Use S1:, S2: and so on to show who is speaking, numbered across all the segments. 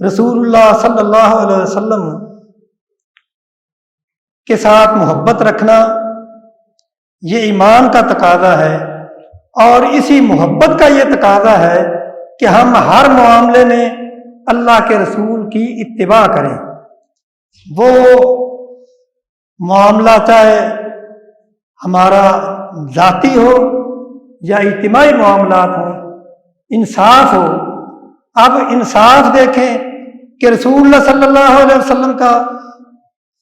S1: رسول اللہ صلی اللہ علیہ وسلم کے ساتھ محبت رکھنا یہ ایمان کا تقاضا ہے، اور اسی محبت کا یہ تقاضا ہے کہ ہم ہر معاملے میں اللہ کے رسول کی اتباع کریں۔ وہ معاملہ چاہے ہمارا ذاتی ہو یا اجتماعی معاملات ہوں، انصاف ہو۔ اب انصاف دیکھیں کہ رسول اللہ صلی اللہ علیہ وسلم کا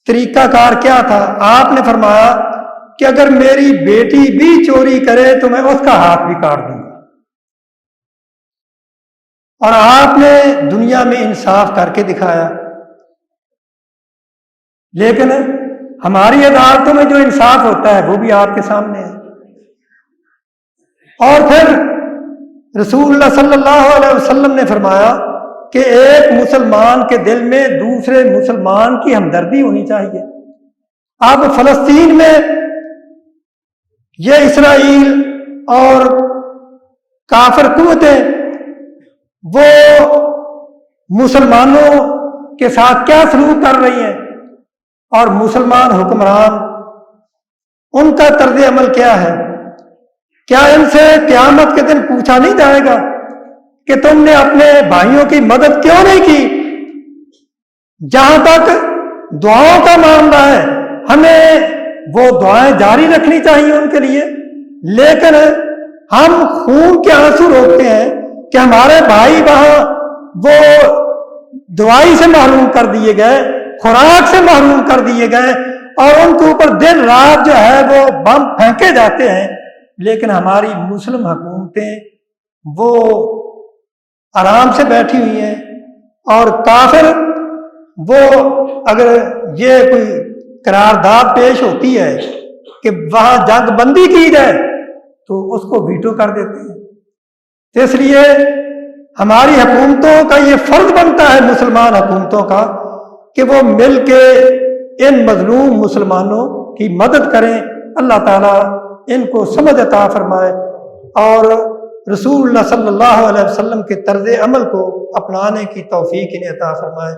S1: طریقہ کار کیا تھا۔ آپ نے فرمایا کہ اگر میری بیٹی بھی چوری کرے تو میں اس کا ہاتھ بھی کاٹ دوں گا، اور آپ نے دنیا میں انصاف کر کے دکھایا۔ لیکن ہماری عدالتوں میں جو انصاف ہوتا ہے وہ بھی آپ کے سامنے ہے۔ اور پھر رسول اللہ صلی اللہ علیہ وسلم نے فرمایا کہ ایک مسلمان کے دل میں دوسرے مسلمان کی ہمدردی ہونی چاہیے۔ اب فلسطین میں یہ اسرائیل اور کافر قوتیں وہ مسلمانوں کے ساتھ کیا سلوک کر رہی ہیں، اور مسلمان حکمران ان کا طرز عمل کیا ہے؟ کیا ان سے قیامت کے دن پوچھا نہیں جائے گا کہ تم نے اپنے بھائیوں کی مدد کیوں نہیں کی؟ جہاں تک دعاؤں کا معاملہ ہے، ہمیں وہ دعائیں جاری رکھنی چاہیے ان کے لیے، لیکن ہم خون کے آنسو روکتے ہیں کہ ہمارے بھائی وہاں وہ دوائی سے محروم کر دیے گئے، خوراک سے محروم کر دیے گئے، اور ان کے اوپر دن رات جو ہے وہ بم پھینکے جاتے ہیں، لیکن ہماری مسلم حکومتیں وہ آرام سے بیٹھی ہوئی ہیں، اور کافر وہ اگر یہ کوئی قرارداد پیش ہوتی ہے کہ وہاں جنگ بندی کی جائے تو اس کو ویٹو کر دیتے ہیں۔ تو اس لیے ہماری حکومتوں کا یہ فرض بنتا ہے، مسلمان حکومتوں کا، کہ وہ مل کے ان مظلوم مسلمانوں کی مدد کریں۔ اللہ تعالیٰ ان کو سمجھ عطا فرمائے اور رسول اللہ صلی اللہ علیہ وسلم کے طرز عمل کو اپنانے کی توفیق انہیں عطا فرمائے۔